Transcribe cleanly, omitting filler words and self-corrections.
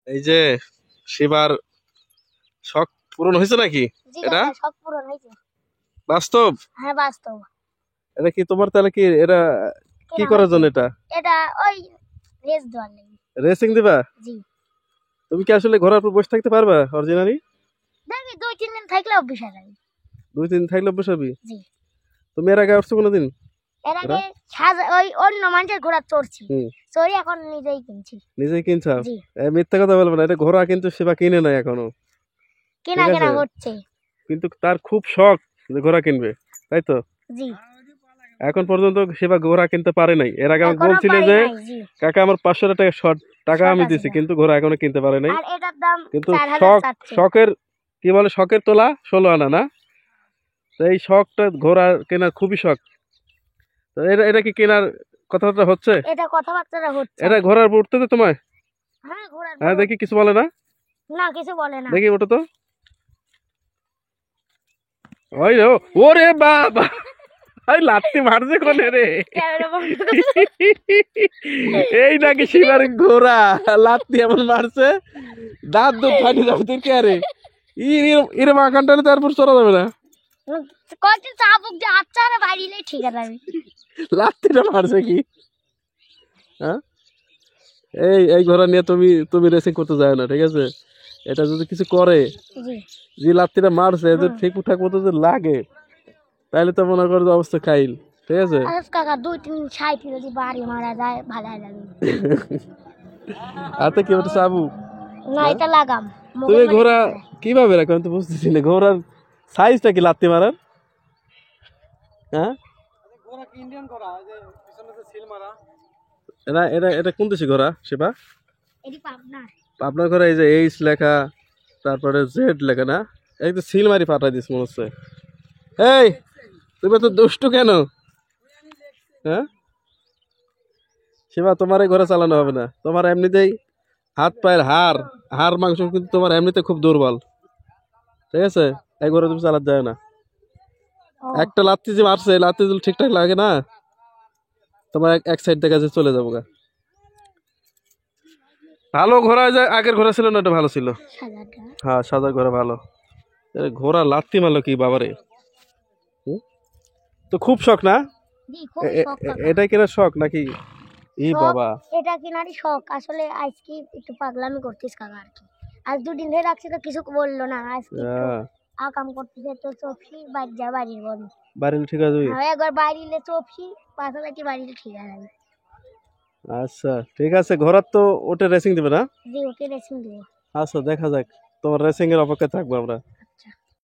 এই যে শিবার শখ পূরণ হয়েছে নাকি? জি এটা কাকা, শখ পূরণ হয়েছে। বাস্তব? হ্যাঁ বাস্তব। এটা কি তোমার তাহলে কি এটা কি কেনা করার হয়েছে জন্য এটা এটা ওই রেস দেওয়ার লাগবে। রেসিং দিবা? জি। তুমি কি আসলে ঘোড়ার উপর বসে থাকতে পারবা অরিজিনালি? দেখি 2-3 দিন থাকলেও বিষয় নাই। 2-3 থাকলে অভ্যাস হবে। জি। তুমি এর আগে উঠছো কোনোদিন এর ঘোড়া? আগে ওই অন্য মানুষের ঘোড়া চড়ছি, হুম, চড়ি এখন নিজেই কিনছি। নিজেই কিনছো? জি। মিথ্যা কথা বলবো না, এটা ঘোড়া কিন্তু সেবা কিনে নাই এখনো, কেনা ঠিক কেনা আছে? হচ্ছে। কিন্তু তার খুব শখ যে ঘোড়া কিনবে, তাই তো? জি। এখন পর্যন্ত সেবা ঘোড়া কিনতে পারে নাই। এর আগে আমাকে এখনো বলছিলে পারি যে নাই। জি। কাকা আমার 500 টাকা শর্ট টাকা শর্ট আমি আছে দিছি, না। কিন্তু ঘোড়া এখনো কিনতে পারে নাই। আর এটার দাম কিন্তু 4000 শখ, চাচ্ছে। শখের কি বলে, শখের তোলা 16 আনা না? তো এই শখটা ঘোড়া কেনার খুবই শখ। তো এটা এটা কি কেনার কথাবার্তা হচ্ছে? এটা কথাবার্তা হচ্ছে। এটা ঘোড়ার উপর উঠতে তো তোমায়? হ্যাঁ ঘোড়ার হ্যাঁ, উপর দেখি কিছু বলে না? না, কিছু বলে না। দেখি ওটা তো। ওই রে, ওরে বাবা, এই লাত্তি মারছে কোনে রে? ক্যামেরা বন্ধ করে। এই নাকি শিবার ঘোড়া লাত্তি এমন মারছে, দাঁত দুধ ফাটি যাবে তোর কে আরে। এরম আকানটালে তারপর চড়া যাবে না। কত চাবুক যে আচ্ছারে বাড়িলে ঠিক আছে আমি। লাত্তিটা মারছে কি? হ্যাঁ, এই এই ঘোড়া নিয়ে তুমি তুমি রেসিং করতে যাও না, ঠিক আছে? এটা যদি কিছু করে, জি। যে লাত্তিটা মারছে যদি ঠিক ঠাক মতো যদি লাগে, তাহলে তো মনে করো যে অবস্থা খাইল, ঠিক আছে? আজ কাকা 2-3 সাইড যদি বাড়ি মারা যায় ভালো হয়ে যাবে। আর তো কি ওটা চাবু? না হ্যাঁ, এটা লাগাম তুমি মুখের মধ্যে ঘোড়া ঢুকবে। কিভাবে রাখো আমি তো বুঝতেছি না, ঘোড়ার সাইজটা কি লাত্তি মারার? হ্যাঁ, এটা এটা এটা কোন দেশি ঘোড়া সেবা? এটি পাবনার। আপনার ঘরে এই যে এইচ লেখা, তারপরে জেড লেখা না, এই তো সিল মারি ফাটাই দিস মনে হচ্ছে। এই, তুমি তো দুষ্টু কেন? হ্যাঁ, সেবা তোমার এই ঘোড়া চালানো হবে না, তোমার এমনিতেই হাত পায়ের হাড়, হাড় মাংস কিন্তু তোমার এমনিতে খুব দুর্বল, ঠিক আছে? এই ঘোড়া তুমি চালাতে যায় না। ও একটা লাত্তি যে মারছে, এই লাত্তি যদি ঠিকঠাক লাগে না, তোমার এক এক সাইড থেকে চলে যাবো গা। ভালো ঘোড়া, যে আগের ঘোড়া ছিল না ওটা ভালো ছিল। সাদাটা। হ্যাঁ, সাদা ঘোড়া ভালো। ঘোড়া লাত্তি মারলো কি বাবারে! হুম? তো খুব শখ না? জি খুব শখ কাকা। এটাই কেনার শখ নাকি? ই শখ। বাবা! এটা কেনারই শখ আসলে। আজকে একটু পাগলামি করতিস কাকা আর কি। আজ 2 দিন ধরে রাখছি তো কিছু বললো না, আজকে একটু আহ, আকাম করতেছে তো চপসি বাড়ি যা বাড়ির বন্ধ। বাড়িলে ঠিক আছে? হ্যাঁ একবার বাড়িলে চপসি পাশাপাশি বাড়িলে ঠিক আছে। আচ্ছা, ঠিক আছে, ঘোড়ার তো ওটা রেসিং দিবে না? জি ওকে রেসিং দিব। আচ্ছা, দেখা যাক, তোমার রেসিং এর অপেক্ষায় থাকবো আমরা।